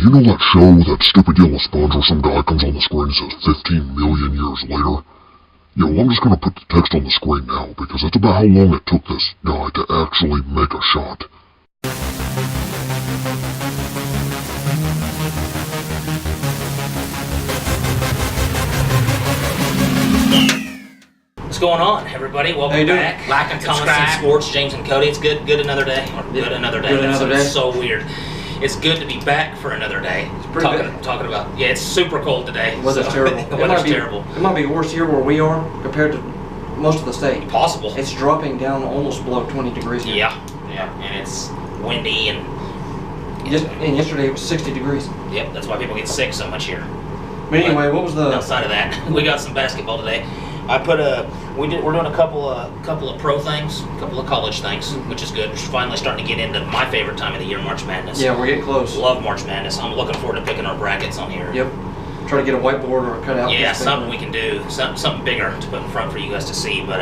You know that show, that stupid yellow sponge where some guy comes on the screen and says 15 million years later? Yeah, well, I'm just gonna put the text on the screen now, because that's about how long it took this guy to actually make a shot. What's going on, everybody? Welcome back. Like and subscribe. Sports, James and Cody. It's good another day. Good another day. That's so weird. It's good to be back for another day. It's pretty talking about, yeah, it's super cold today. The weather's terrible. The weather's terrible. It might be worse here where we are compared to most of the state. Possible. It's dropping down almost below 20 degrees here. Yeah, and it's windy and yesterday it was 60 degrees. Yep, that's why people get sick so much here. But anyway, what was the outside of that? We got some basketball today. We're doing a couple of pro things, a couple of college things, which is good. We're finally starting to get into my favorite time of the year, March Madness. Yeah, we're getting close. Love March Madness. I'm looking forward to picking our brackets on here. Yep. Try to get a whiteboard or a cutout. Yeah, something we can do, something bigger to put in front for you guys to see. But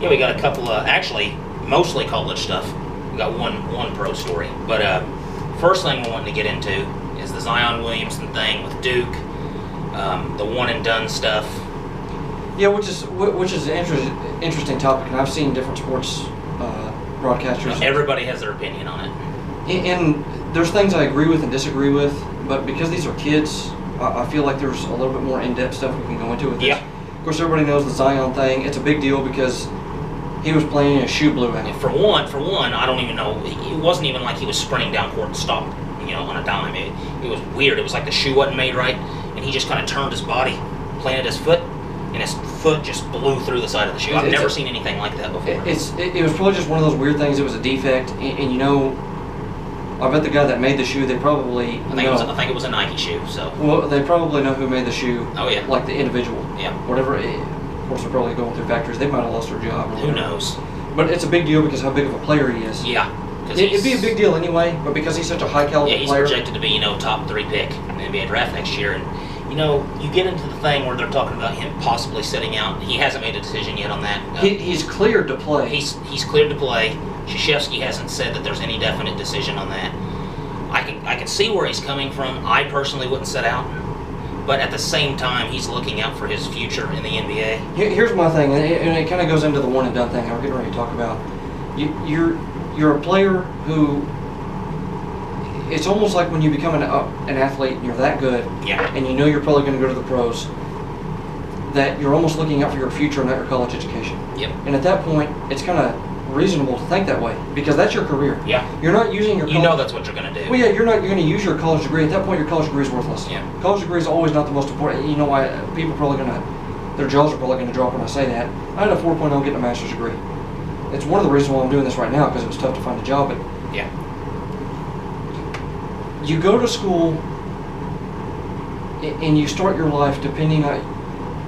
yeah, we got a couple of actually mostly college stuff. We got one pro story. But first thing we're wanting to get into is the Zion Williamson thing with Duke, the one and done stuff. Yeah, which is an interesting topic, and I've seen different sports broadcasters. Everybody has their opinion on it. And there's things I agree with and disagree with, but because these are kids, I feel like there's a little bit more in-depth stuff we can go into with this. Yeah. Of course, everybody knows the Zion thing. It's a big deal because he was playing and his shoe blew out. For one, I don't even know. It wasn't even like he was sprinting down court and stopped, on a dime. It was weird. It was like the shoe wasn't made right, and he just kind of turned his body, planted his foot, and his foot just blew through the side of the shoe. I've never seen anything like that before. It was probably just one of those weird things. It was a defect, and I bet the guy that made the shoe, they probably I think it was a Nike shoe. So well, they probably know who made the shoe. Oh yeah, like the individual. Yeah. Whatever. Of course, they're probably going through factories. They might have lost their job. Or who knows? But it's a big deal because how big of a player he is. Yeah. It'd be a big deal anyway, but because he's such a high caliber player. Yeah, he's projected to be top 3 pick in the NBA draft next year, and you get into the thing where they're talking about him possibly sitting out. He hasn't made a decision yet on that. He's cleared to play. He's cleared to play. Krzyzewski hasn't said that there's any definite decision on that. I can see where he's coming from. I personally wouldn't sit out, but at the same time, he's looking out for his future in the NBA. Here's my thing, and it kind of goes into the one and done thing we're getting ready to talk about. You're a player who. It's almost like when you become an athlete and you're that good, and you're probably going to go to the pros, that you're almost looking out for your future, not your college education. Yep. And at that point, it's kind of reasonable to think that way because that's your career. Yeah. You're not using your. That's what you're going to do. Well, yeah, you're going to use your college degree. At that point, your college degree is worthless. Yeah. College degree is always not the most important. You know why? People are probably their jaws are probably going to drop when I say that. I had a 4.0 getting a master's degree. It's one of the reasons why I'm doing this right now because it was tough to find a job. But yeah. You go to school and you start your life depending on,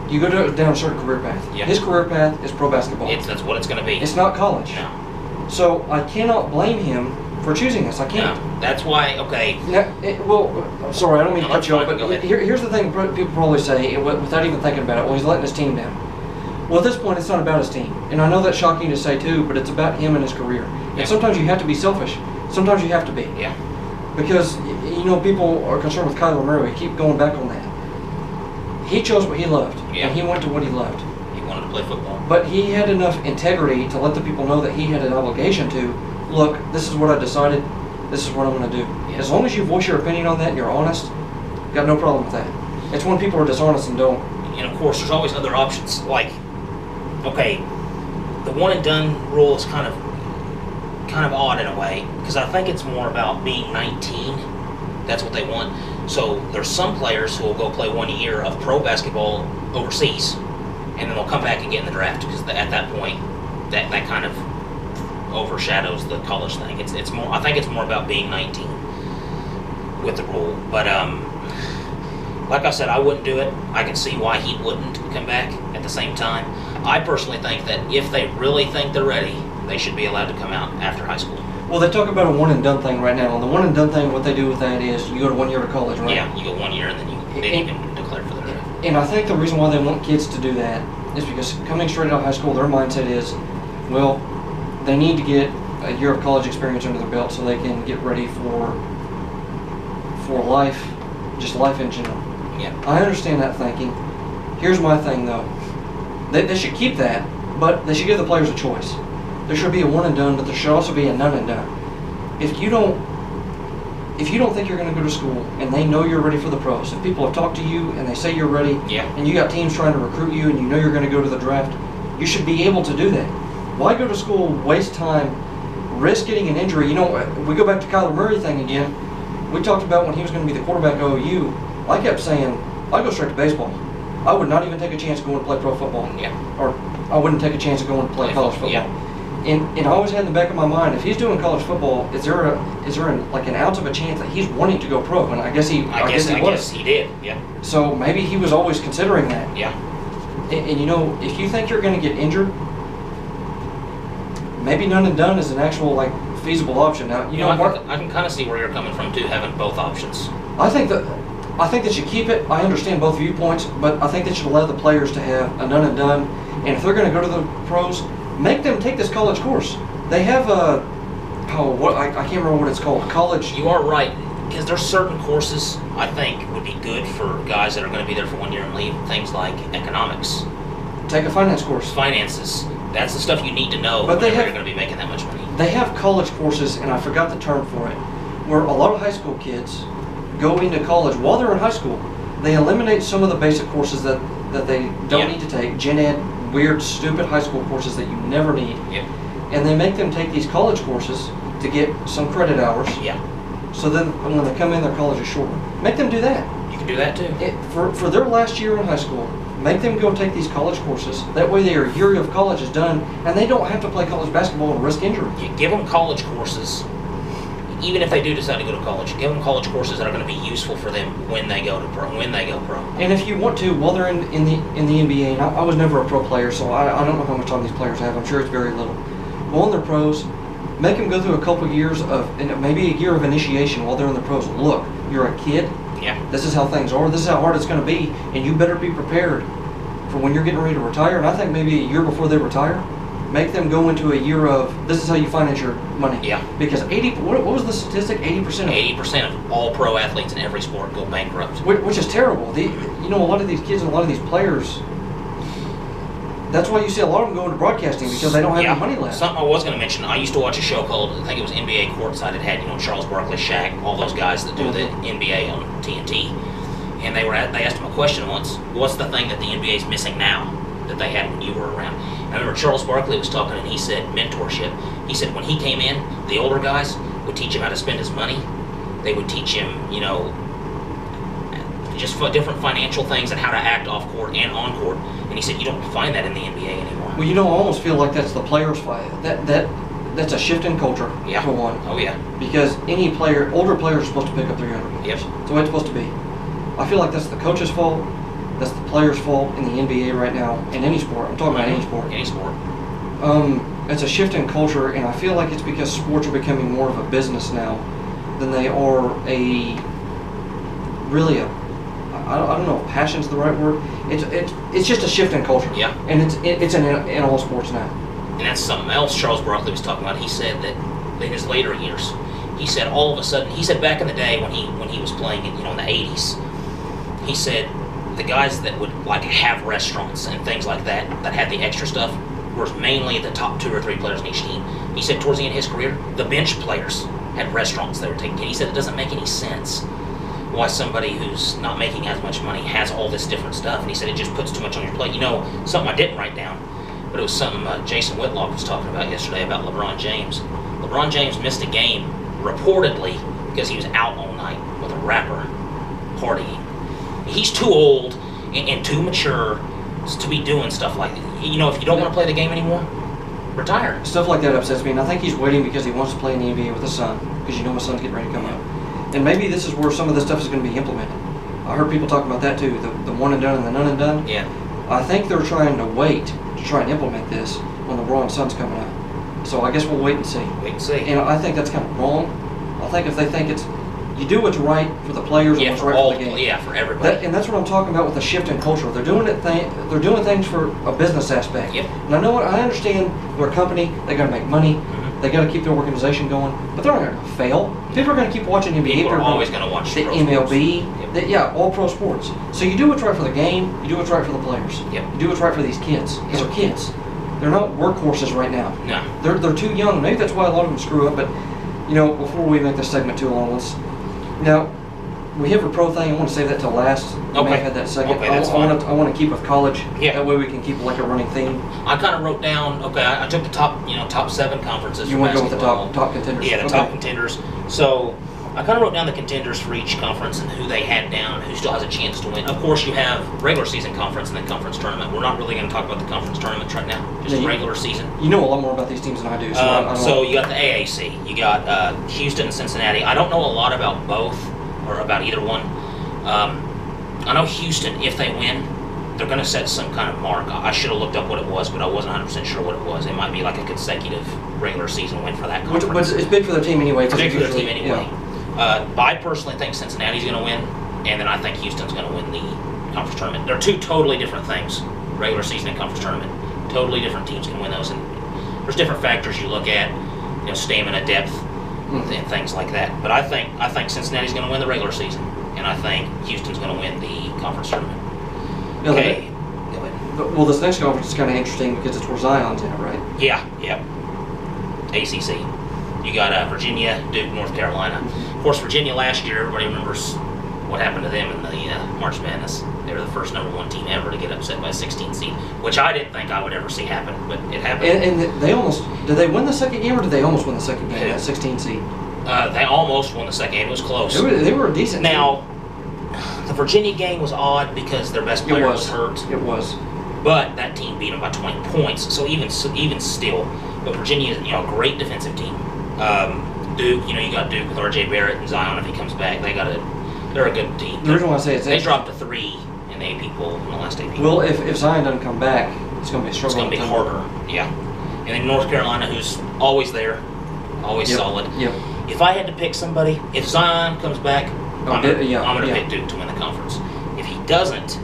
you go down a certain career path. Yeah. His career path is pro basketball. That's what it's going to be. It's not college. No. So I cannot blame him for choosing this. I can't. No. That's why, okay. I'm sorry, I don't mean to cut you off, but here's the thing people probably say without even thinking about it, well, he's letting his team down. Well, at this point, it's not about his team. And I know that's shocking to say too, but it's about him and his career. Yeah. And sometimes you have to be selfish. Sometimes you have to be. Yeah. Because, people are concerned with Kyler Murray. We keep going back on that. He chose what he loved, and he went to what he loved. He wanted to play football. But he had enough integrity to let the people know that he had an obligation to, look, this is what I decided, this is what I'm going to do. Yeah. As long as you voice your opinion on that and you're honest, got no problem with that. It's when people are dishonest and don't. And of course, there's always other options. Like, okay, the one and done rule is kind of odd in a way because I think it's more about being 19. That's what they want. So there's some players who will go play 1 year of pro basketball overseas, and then they'll come back and get in the draft because at that point, that kind of overshadows the college thing. It's more. I think it's more about being 19 with the rule. But like I said, I wouldn't do it. I can see why he wouldn't come back at the same time. I personally think that if they really think they're ready, they should be allowed to come out after high school. Well, they talk about a one and done thing right now. And the one and done thing, what they do with that is you go to 1 year to college, right? Yeah, you go 1 year and then they even declare for the draft. And I think the reason why they want kids to do that is because coming straight out of high school, their mindset is, well, they need to get a year of college experience under their belt so they can get ready for for life, just life in general. Yeah. I understand that thinking. Here's my thing though. They should keep that, but they should give the players a choice. There should be a one and done, but there should also be a none and done. If you don't think you're going to go to school and they know you're ready for the pros, if people have talked to you and they say you're ready, Yeah. and you got teams trying to recruit you and you know you're going to go to the draft, you should be able to do that. Why go to school, waste time, risk getting an injury? You know, we go back to Kyler Murray thing again. We talked about when he was going to be the quarterback at OU. I kept saying, I'd go straight to baseball. I would not even take a chance to go and play pro football. Yeah. Or I wouldn't take a chance to go and play college football. Yeah. And I always had in the back of my mind, if he's doing college football, is there like an ounce of a chance that he's wanting to go pro? And I guess he guess he did. Yeah. So maybe he was always considering that. Yeah. And you know, if you think you're going to get injured, maybe none and done is an actual like feasible option. Now You know, I can kind of see where you're coming from too, having both options. I think that you keep it. I understand both viewpoints, but I think they should allow the players to have a none and done. And if they're going to go to the pros, make them take this college course. They have I can't remember what it's called. College. You are right, because there's certain courses I think would be good for guys that are going to be there for 1 year and leave. Things like economics, Take a finance course. finances. That's the stuff you need to know But they whenever have- you're going to be making that much money. They have college courses, and I forgot the term for it, where a lot of high school kids go into college while they're in high school. They eliminate some of the basic courses that they don't Yeah. need to take, gen ed, weird, stupid high school courses that you never need, Yeah. and they make them take these college courses to get some credit hours, Yeah. so then when they come in, their college is shorter. Make them do that. You can do that too. For their last year in high school, make them go take these college courses. That way their year of college is done, and they don't have to play college basketball and risk injury. You give them college courses, even if they do decide to go to college. Give them college courses that are going to be useful for them when they go pro. And if you want to, while they're in the NBA, and I was never a pro player, so I don't know how much time these players have. I'm sure it's very little. While in their pros, make them go through a couple years of, and maybe a year of initiation while they're in the pros. Look, you're a kid. Yeah. This is how things are. This is how hard it's going to be, and you better be prepared for when you're getting ready to retire. And I think maybe a year before they retire, make them go into a year of, this is how you finance your money. Yeah. Because what was the statistic? 80% of 80% of all pro athletes in every sport go bankrupt. which is terrible. You know, a lot of these kids and a lot of these players, that's why you see a lot of them go into broadcasting, because they don't have any money left. Something I was going to mention, I used to watch a show called, I think it was NBA Courtside. It had, Charles Barkley, Shaq, all those guys that do the NBA on TNT. And they asked him a question once, what's the thing that the NBA is missing now that they had when you were around? And I remember Charles Barkley was talking, and he said mentorship. He said when he came in, the older guys would teach him how to spend his money. They would teach him, just different financial things and how to act off court and on court. And he said you don't find that in the NBA anymore. Well, I almost feel like that's the players' fight. That's a shift in culture, Yeah. for one. Oh yeah. Because older players are supposed to pick up 300 points. Yep. That's the way it's supposed to be. I feel like that's the coach's fault. That's the players' fault in the NBA right now, in any sport. I'm talking about any sport. Any sport. It's a shift in culture, and I feel like it's because sports are becoming more of a business now than they are I don't know if passion's the right word. It's just a shift in culture. Yeah. And it's in all sports now. And that's something else Charles Barkley was talking about. He said that in his later years, he said all of a sudden, he said back in the day when he was playing in the 80s, he said the guys that would like have restaurants and things like that had the extra stuff were mainly the top 2 or 3 players in each team. He said towards the end of his career, the bench players had restaurants they were taking. He said it doesn't make any sense why somebody who's not making as much money has all this different stuff. And he said it just puts too much on your plate. Something I didn't write down, but it was something Jason Whitlock was talking about yesterday about LeBron James. LeBron James missed a game reportedly because he was out all night with a rapper partying. He's too old and too mature to be doing stuff like that. If you don't want to play the game anymore, retire. Stuff like that upsets me, and I think he's waiting because he wants to play in the NBA with his son, because his son's getting ready to come up. And maybe this is where some of this stuff is going to be implemented. I heard people talk about that too, the one and done and the none and done. Yeah. I think they're trying to wait to try and implement this when LeBron's son's coming up. So I guess we'll wait and see. Wait and see. And I think that's kind of wrong. I think if they think you do what's right for the players and what's right for the game. Yeah, for everybody. And that's what I'm talking about with the shift in culture. They're doing things for a business aspect. Yep. And I know what I understand. They're a company. They got to make money. Mm-hmm. They got to keep their organization going, but they're not going to fail. People are going to keep watching NBA. People are always going to watch the pro MLB. sports. Yeah, all pro sports. So you do what's right for the game. You do what's right for the players. Yep. You do what's right for these kids, because they're kids. They're not workhorses right now. No. They're too young. Maybe that's why a lot of them screw up. But you know, before we make this segment too long, now we have a pro thing. I want to save that till last. We may have had that second. Okay, that's fine. I want to keep with college. Yeah. That way we can keep like a running theme. I kind of wrote down. Okay, I took the top 7 conferences. You for want to go with the basketball. top contenders? Yeah, the top contenders. So I kind of wrote down the contenders for each conference and who they had down, who still has a chance to win. Of course, you have regular season conference and then conference tournament. We're not really going to talk about the conference tournaments right now, just regular season. You know a lot more about these teams than I do. So you got the AAC. You got Houston and Cincinnati. I don't know a lot about both or about either one. I know Houston, if they win, they're going to set some kind of mark. I should have looked up what it was, but I wasn't 100% sure what it was. It might be like a consecutive regular season win for that conference. But it's big for their team anyway. It's big for their team anyway. Yeah. I personally think Cincinnati's going to win, and then I think Houston's going to win the conference tournament. They're two totally different things, regular season and conference tournament. Totally different teams can win those, and there's different factors you look at, stamina, depth, and things like that. But I think Cincinnati's going to win the regular season, and I think Houston's going to win the conference tournament. Okay. Go ahead. Well, this next conference is kind of interesting because it's where Zion's in it, right? Yeah. ACC. You got Virginia, Duke, North Carolina. Of course, Virginia last year, everybody remembers what happened to them in the March Madness. They were the first #1 team ever to get upset by a 16 seed, which I didn't think I would ever see happen, but it happened. And they almost, did they win the second game or did they almost win the second game, that 16 seed? They almost won the second game. It was close. They were a decent team. Now, the Virginia game was odd because their best player was hurt. It was. But that team beat them by 20 points. So even still, but Virginia is a great defensive team. Duke, you got Duke with R.J. Barrett and Zion if he comes back. They're a good team. The reason why I say they dropped to 3 in the AP poll in the last AP poll. Well, if Zion doesn't come back, it's going to be a struggle. It's going to be harder. Yeah. And then North Carolina, who's always there, always solid. Yep. If I had to pick somebody, if Zion comes back, I'm going to pick Duke to win the conference. If he doesn't,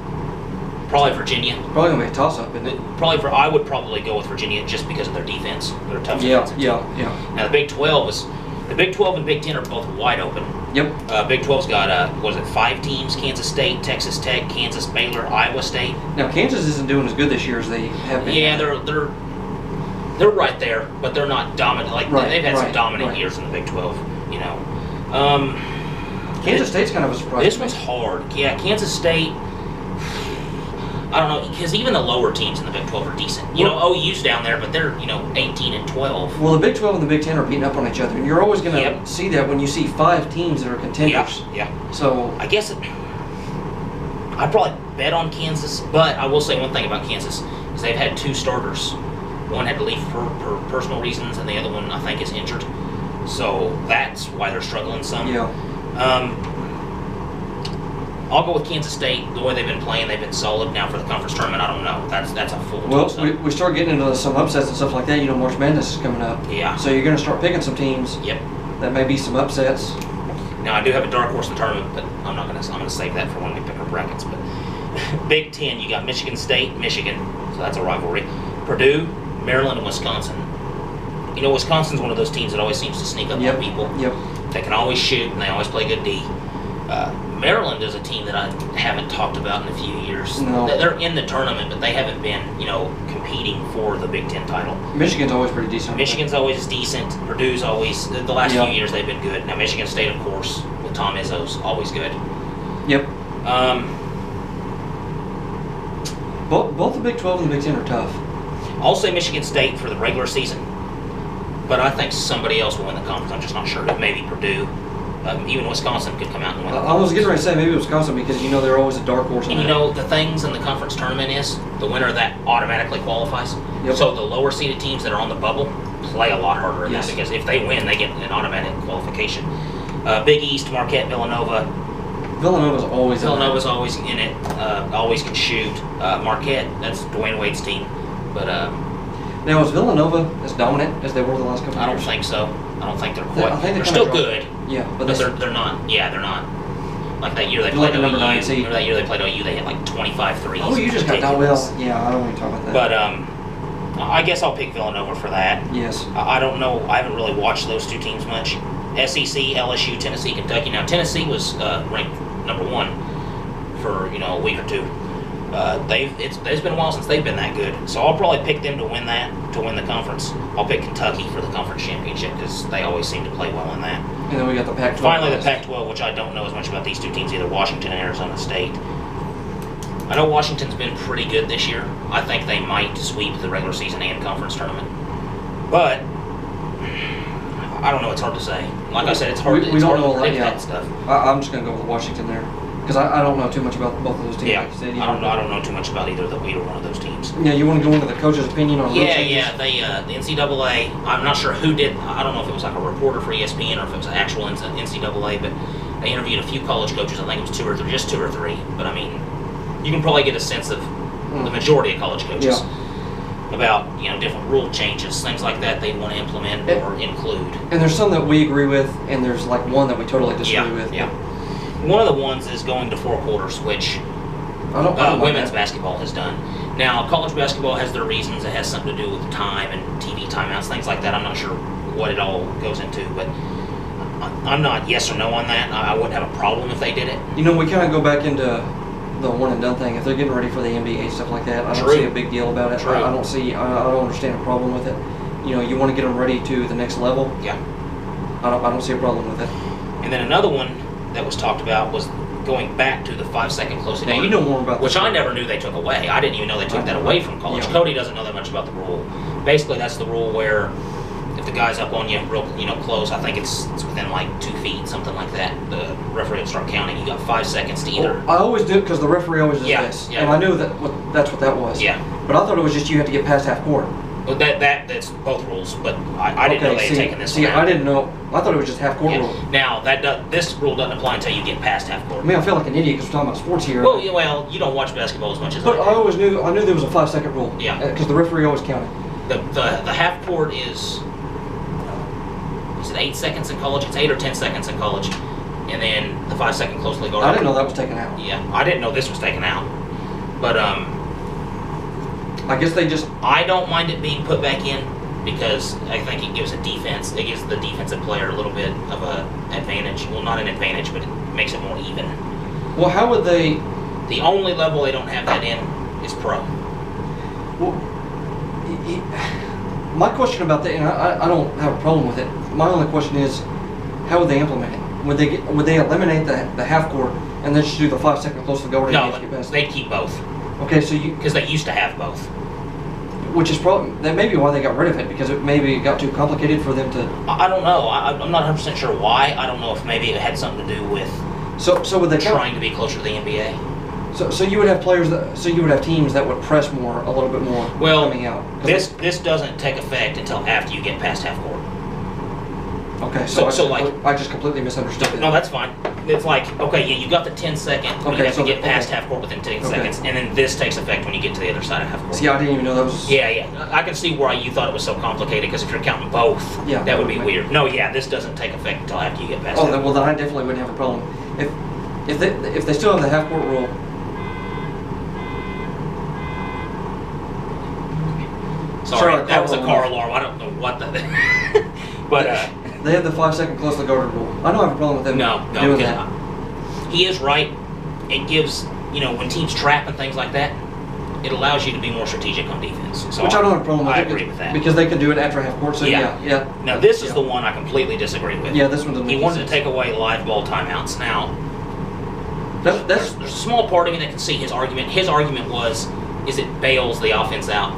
probably Virginia. Probably going to be a toss-up, isn't it? I would probably go with Virginia just because of their defense. They're a tough defensive team. Yeah. Now the Big 12 and Big 10 are both wide open. Yep. Big 12's got 5 teams: Kansas State, Texas Tech, Kansas, Baylor, Iowa State. Now Kansas isn't doing as good this year as they have been. Yeah, they're right there, but they're not dominant. They've had some dominant years in the Big 12. Kansas State's kind of a surprise. This one's hard. Yeah, Kansas State. I don't know, because even the lower teams in the Big 12 are decent. OU's down there, but they're 18 and 12. Well, the Big 12 and the Big 10 are beating up on each other, and you're always going to see that when you see 5 teams that are contenders. Yeah. So I guess I'd probably bet on Kansas, but I will say one thing about Kansas is they've had 2 starters. One had to leave for personal reasons, and the other one I think is injured. So that's why they're struggling some. Yeah. I'll go with Kansas State. The way they've been playing, they've been solid. Now for the conference tournament, I don't know. That's a full. Well, we start getting into some upsets and stuff like that. March Madness is coming up. Yeah. So you're going to start picking some teams. Yep. That may be some upsets. Now I do have a dark horse in the tournament, but I'm going to save that for when we pick our brackets. But Big 10, you got Michigan State, Michigan, so that's a rivalry. Purdue, Maryland, and Wisconsin. Wisconsin's one of those teams that always seems to sneak up on people. Yep. They can always shoot, and they always play good D. Maryland is a team that I haven't talked about in a few years. No. They're in the tournament, but they haven't been, competing for the Big 10 title. Michigan's always pretty decent. Michigan's always decent. Purdue's always, the last few years they've been good. Now Michigan State, of course, with Tom Izzo's always good. Yep. Both the Big 12 and the Big 10 are tough. I'll say Michigan State for the regular season, but I think somebody else will win the conference. I'm just not sure. Maybe Purdue. Even Wisconsin could come out and win. I was getting ready to say maybe Wisconsin because they're always a dark horse. And the things in the conference tournament is the winner of that automatically qualifies. Yep. So the lower seeded teams that are on the bubble play a lot harder in that because if they win, they get an automatic qualification. Big East, Marquette, Villanova. Villanova's always always in it. Always can shoot. Marquette, that's Dwayne Wade's team. But now is Villanova as dominant as they were the last couple of years? I don't think so. I don't think they're quite. I think they're still good. Yeah, but they're not. Yeah, they're not. Like that year they played OU. Remember that year they played OU? They had like 25 threes. Oh, you just got that well. Yeah, I don't want to talk about that. But I guess I'll pick Villanova for that. Yes. I don't know. I haven't really watched those two teams much. SEC, LSU, Tennessee, Kentucky. Now Tennessee was ranked number 1 for a week or two. It's been a while since they've been that good, so I'll probably pick them to win the conference. I'll pick Kentucky for the conference championship because they always seem to play well in that. And then we got the Pac-12. Finally, the Pac-12, which I don't know as much about these two teams either, Washington and Arizona State. I know Washington's been pretty good this year. I think they might sweep the regular season and conference tournament, but I don't know. It's hard to say. Like I said, it's hard. We don't know to predict that stuff. I'm just going to go with Washington there. Because I don't know too much about both of those teams. Yeah, like you said, I don't know too much about either one of those teams. Yeah, you want to go into the coach's opinion on rule changes? Yeah. The NCAA. I'm not sure who did. I don't know if it was like a reporter for ESPN or if it was an actual NCAA, but they interviewed a few college coaches. I think it was just two or three. But I mean, you can probably get a sense of the majority of college coaches about different rule changes, things like that they want to implement or include. And there's some that we agree with, and there's like one that we totally disagree with. Yeah. One of the ones is going to 4 quarters, which women's basketball has done. Now, college basketball has their reasons. It has something to do with time and TV timeouts, things like that. I'm not sure what it all goes into, but I'm not yes or no on that. I wouldn't have a problem if they did it. We kind of go back into the one and done thing. If they're getting ready for the NBA, stuff like that, I don't see a big deal about it. I don't understand a problem with it. You want to get them ready to the next level. Yeah. I don't see a problem with it. And then another one that was talked about was going back to the 5-second closing. Now, you know more about which this. I never knew they took away. I didn't even know they took that away from college. Yeah. Cody doesn't know that much about the rule. Basically, that's the rule where if the guy's up on you real close, I think it's within like 2 feet, something like that, the referee will start counting. You got 5 seconds to either. Well, I always do it because the referee always does this. Yeah. And I knew that's what that was. Yeah. But I thought it was just you had to get past half court. Well, that's both rules, but I didn't know they had taken this one out. I didn't know. I thought it was just half court rule. Now, this rule doesn't apply until you get past half court. I mean, I feel like an idiot because we're talking about sports here. Well, you don't watch basketball as much as I do. But I knew there was a 5-second rule. Yeah. Because the referee always counted. The half court is it 8 seconds in college? It's 8 or 10 seconds in college. And then the 5-second closely guarded. I didn't know that was taken out. Yeah, I didn't know this was taken out. But, I guess they just... I don't mind it being put back in because I think it gives the defensive player a little bit of a advantage. Well, not an advantage, but it makes it more even. Well, how would they... The only level they don't have that in is pro. Well, my question about that, and I don't have a problem with it. My only question is, how would they implement it? Would they eliminate the half court and then just do the 5-second close to the goal? No, they'd keep both. Okay, so because they used to have both. Which is probably that may be why they got rid of it, because it got too complicated for them to. I don't know. I'm not 100% sure why. I don't know if maybe it had something to do with. So would they trying to be closer to the NBA? So you would have teams that would press more, a little bit more coming out. This doesn't take effect until after you get past half court. Okay, I just completely misunderstood. No, that's fine. It's like, okay, yeah, you got the 10-second, but you have to get past half court within 10 seconds, and then this takes effect when you get to the other side of half court. See, I didn't even know that was... Yeah. I can see why you thought it was so complicated, because if you're counting both, that would be weird. No, this doesn't take effect until after you get past half court. Well, then I definitely wouldn't have a problem. If they still have the half court rule... Sorry, that was a car alarm. I don't know what that is. But, they have the 5-second closely guarded rule. I don't have a problem with them doing that. He is right. It gives, when teams trap and things like that, it allows you to be more strategic on defense. So which I don't have a problem with. I agree with that. Because they can do it after half court, so yeah. Now, this is the one I completely disagree with. Yeah, this one doesn't make He wanted sense. to take away live ball timeouts. Now, there's a small part of me that can see his argument. His argument was, is it bails the offense out.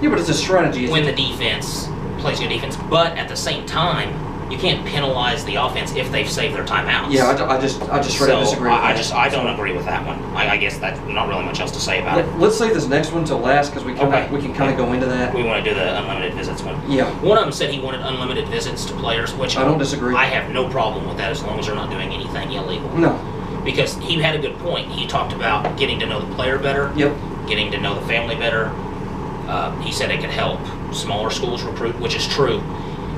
Yeah, but it's a strategy. When the defense plays good defense. But at the same time, you can't penalize the offense if they've saved their timeouts. Yeah, I just straight up disagree with that. I don't agree with that one. I guess that's not really much else to say about it. Let's save this next one till last, because we can kind of go into that. We want to do the unlimited visits one. Yeah. One of them said he wanted unlimited visits to players, which I don't disagree. I have no problem with that as long as they're not doing anything illegal. No. Because he had a good point. He talked about getting to know the player better. Yep. Getting to know the family better. He said it could help smaller schools recruit, which is true.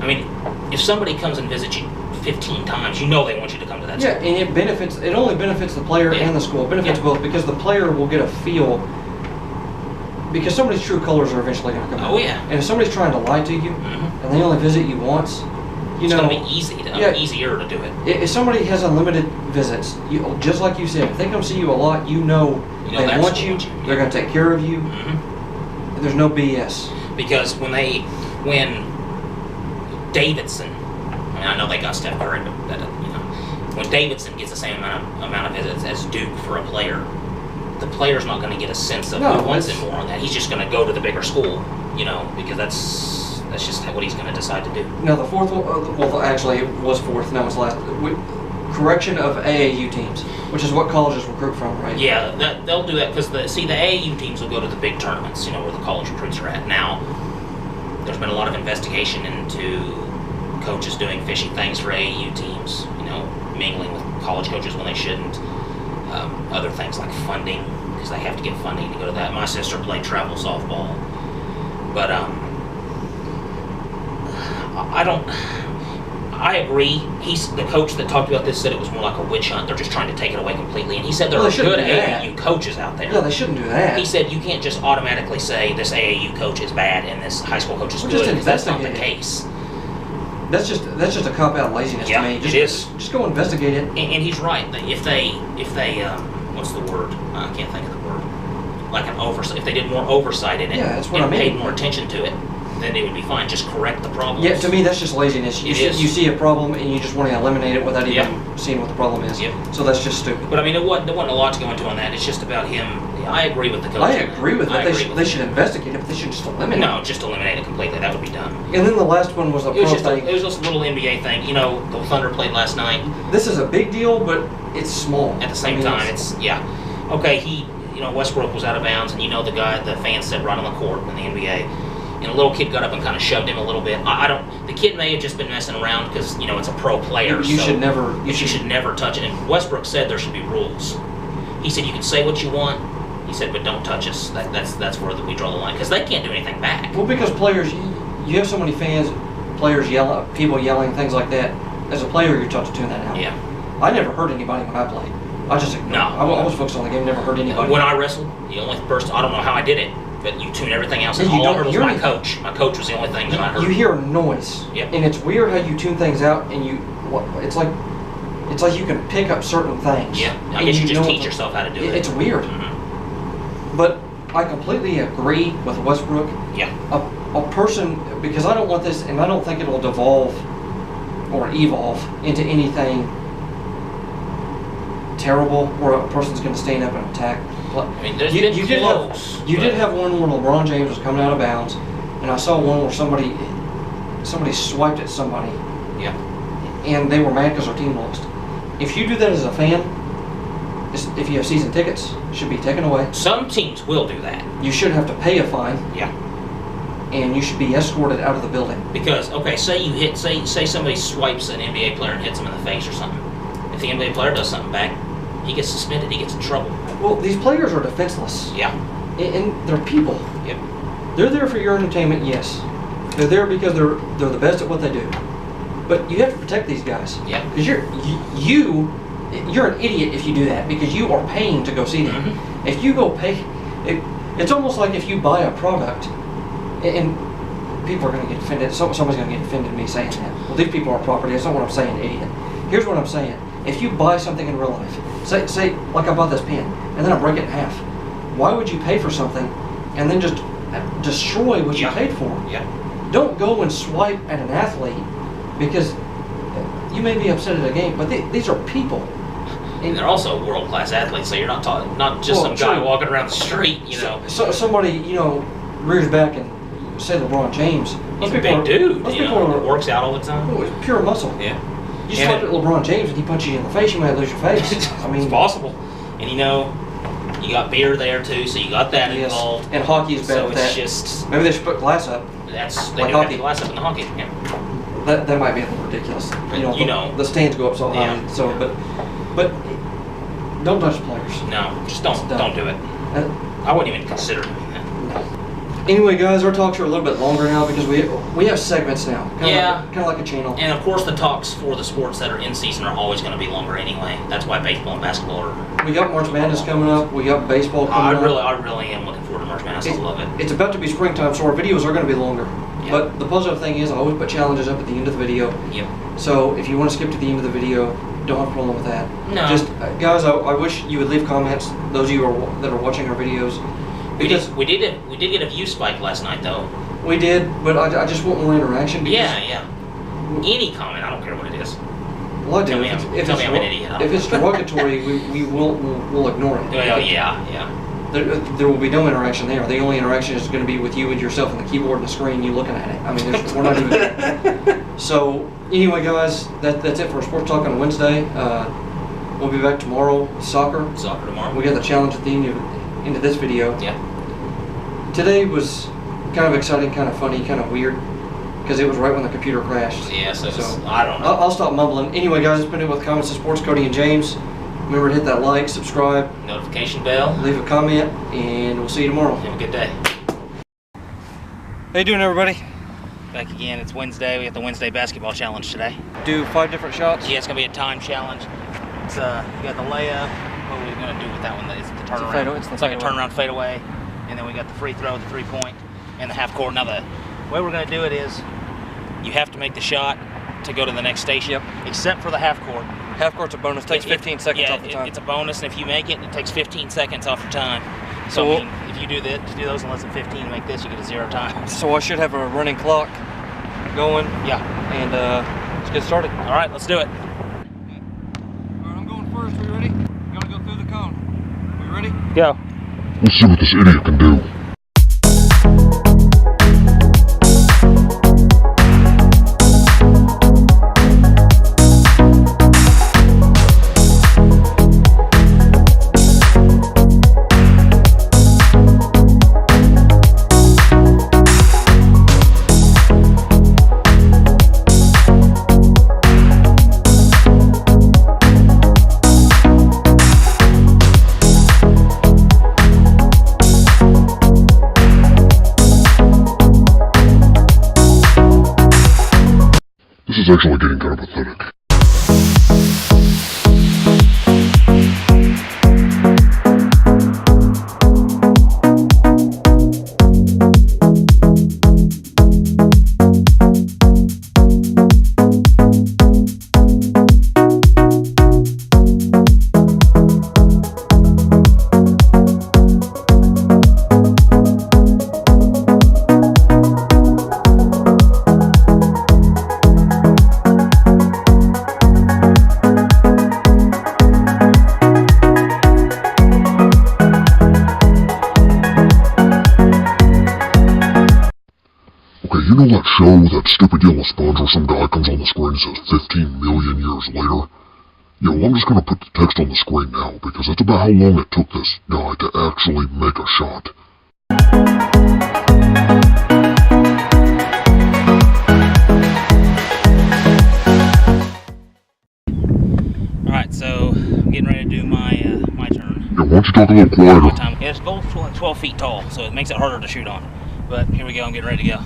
I mean, if somebody comes and visits you 15 times, you know they want you to come to that school. Yeah, and it only benefits the player and the school. It benefits both, because the player will get a feel because somebody's true colors are eventually going to come out. Oh, yeah. And if somebody's trying to lie to you, and they only visit you once, it's going to be easier to do it. If somebody has unlimited visits, just like you said, if they come see you a lot, they want you, they're going to take care of you. There's no BS. Because when Davidson, I know they got Steph Curry, but when Davidson gets the same amount of visits as Duke for a player, the player's not going to get a sense of who wants him more on that. He's just going to go to the bigger school, because that's just what he's going to decide to do. Now the fourth one, well, actually it was fourth. Now it's last. Correction of AAU teams, which is what colleges recruit from, right? Yeah, they'll do that because the AAU teams will go to the big tournaments, where the college recruits are at. Now, there's been a lot of investigation into coaches doing fishy things for AAU teams, mingling with college coaches when they shouldn't. Other things like funding, because they have to get funding to go to that. My sister played travel softball, but I agree. The coach that talked about this said it was more like a witch hunt. They're just trying to take it away completely. And he said there are good AAU coaches out there. Yeah, they shouldn't do that. He said you can't just automatically say this AAU coach is bad and this high school coach is good, because that's not the case. That's just a cop-out laziness to me. It is. Just go investigate it. And he's right. If they what's the word? I can't think of the word. Like an oversight. If they did more oversight in it and paid more attention to it, then it would be fine. Just correct the problem. Yeah, to me that's just laziness. You see a problem and you just want to eliminate it without even seeing what the problem is. Yep. So that's just stupid. But there wasn't a lot to go into on that. It's just about him. I agree with the coach. I agree with it. They should investigate it, but they should just eliminate it. No, just eliminate it completely. That would be dumb. And then the last one was the pro thing. It was just a little NBA thing. The Thunder played last night. This is a big deal, but it's small. At the same time, okay, Westbrook was out of bounds, and the fan said right on the court in the NBA. And a little kid got up and kind of shoved him a little bit. The kid may have just been messing around because, it's a pro player. You should never touch it. And Westbrook said there should be rules. He said you can say what you want. He said, but don't touch us. That's where we draw the line, because they can't do anything back. Well, because players, you have so many fans, players people yelling, things like that. As a player, you're taught to tune that out. Yeah. I never hurt anybody when I played. I just ignored. I was focused on the game. Never hurt anybody. When I wrestled, the only person, I don't know how I did it, but you tune everything else. And all I heard was my coach. My coach was the only thing that I heard. You hear a noise. Yep. And it's weird how you tune things out, and it's like you can pick up certain things. Yeah. I guess you just teach yourself how to do it. It's weird. But I completely agree with Westbrook. Yeah. A person, because I don't want this, and I don't think it'll devolve or evolve into anything terrible where a person's going to stand up and attack. You did have one where LeBron James was coming out of bounds, and I saw one where somebody swiped at somebody. Yeah. And they were mad because their team lost. If you do that as a fan, if you have season tickets, it should be taken away. Some teams will do that. You should have to pay a fine. Yeah. And you should be escorted out of the building. Because, say somebody swipes an NBA player and hits him in the face or something. If the NBA player does something back, he gets suspended, he gets in trouble. Well, these players are defenseless. Yeah. And they're people. Yep. They're there for your entertainment, yes. They're there because they're the best at what they do. But you have to protect these guys. Yeah. Because you're an idiot if you do that, because you are paying to go see them. If you go pay, it's almost like if you buy a product, and people are going to get offended. Somebody's going to get offended at me saying that. Well, these people are property. That's not what I'm saying, idiot. Here's what I'm saying. If you buy something in real life, say like I bought this pen, and then I break it in half, why would you pay for something and then just destroy what you paid for? Yeah. Don't go and swipe at an athlete, because you may be upset at a game, but these are people. And they're also world-class athletes, so you're not just some guy walking around the street, So somebody, rears back and say LeBron James. He's a big dude, works out all the time. Oh, it's pure muscle. Yeah. You swipe at LeBron James and he punches you in the face, you might lose your face. It's possible. And you got beer there too, so you got that involved. And hockey is better. So it's just maybe they should put glass up. They do have the glass up in the hockey. Yeah. That might be a little ridiculous. The stands go up so high. Yeah. So, but don't touch players. No, just don't do it. I wouldn't even consider doing that. Anyway, guys, our talks are a little bit longer now because we have segments now. Kind of like a channel. And of course, the talks for the sports that are in season are always going to be longer anyway. That's why baseball and basketball are. We got March Madness coming up. We got baseball coming up. I really am looking forward to March Madness. I love it. It's about to be springtime, so our videos are going to be longer. Yeah. But the positive thing is, I always put challenges up at the end of the video. Yep. So if you want to skip to the end of the video, don't have a problem with that. No. Just guys, I wish you would leave comments. Those of you that are watching our videos. Because we did get a view spike last night though. We did, but I just want more interaction. Yeah. Any comment, I don't care what it is. Well, I do. Tell me I'm an idiot. If it's derogatory, we'll ignore it. Well, yeah. There will be no interaction there. The only interaction is going to be with you and yourself and the keyboard and the screen, you looking at it. I mean, we're not even. So anyway, guys, that's it for Sports Talk on Wednesday. We'll be back tomorrow with soccer. Soccer tomorrow. We got the challenge at the end of this video. Yeah. Today was kind of exciting, kind of funny, kind of weird, because it was right when the computer crashed. Yeah, so I don't know. I'll stop mumbling. Anyway, guys, it's been it with Comments of Sports, Cody and James. Remember to hit that like, subscribe, notification bell, leave a comment, and we'll see you tomorrow. Have a good day. How you doing, everybody? Back again. It's Wednesday. We got the Wednesday basketball challenge today. Do 5 different shots? Yeah, it's gonna be a time challenge. It's you got the layup. What are we gonna do with that one? It's the turnaround. It's like a turnaround fadeaway, and then we got the free throw, the 3-point, and the half court. Now the way we're gonna do it is, you have to make the shot to go to the next station. Yep. Except for the half court. Half court's a bonus. Takes 15 seconds off the time. It's a bonus, and if you make it, it takes 15 seconds off your time. So I mean, if you do those in less than 15 and make this, you get a 0 time. So I should have a running clock going. Yeah. And let's get started. All right, let's do it. All right, I'm going first. Are you ready? I'm gonna go through the cone. Are you ready? Go. Let's see what this idiot can do. This is actually getting kind of pathetic. You know that show with that stupid yellow sponge where some guy comes on the screen and says 15 million years later? Yeah, well, I'm just gonna put the text on the screen now, because that's about how long it took this guy to actually make a shot. Alright, so I'm getting ready to do my turn. Yeah, why don't you talk a little quieter? Yeah, this goal's 12 feet tall, so it makes it harder to shoot on. But here we go, I'm getting ready to go.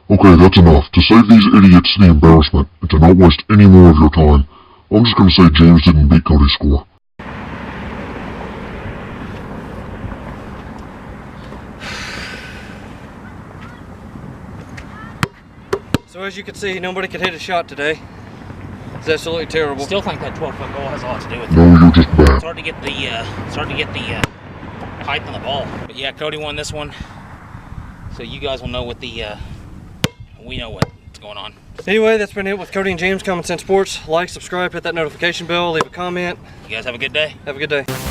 Okay, that's enough. To save these idiots the embarrassment, and to not waste any more of your time, I'm just gonna say James didn't beat Cody's score. So as you can see, nobody could hit a shot today. It's absolutely terrible. Still think that 12-foot goal has a lot to do with it. No, you're just bad. It's hard to get the height on the ball. But yeah, Cody won this one. So you guys will know what we know what's going on. Anyway, that's been it with Cody and James Common Sense Sports. Like, subscribe, hit that notification bell, leave a comment. You guys have a good day. Have a good day.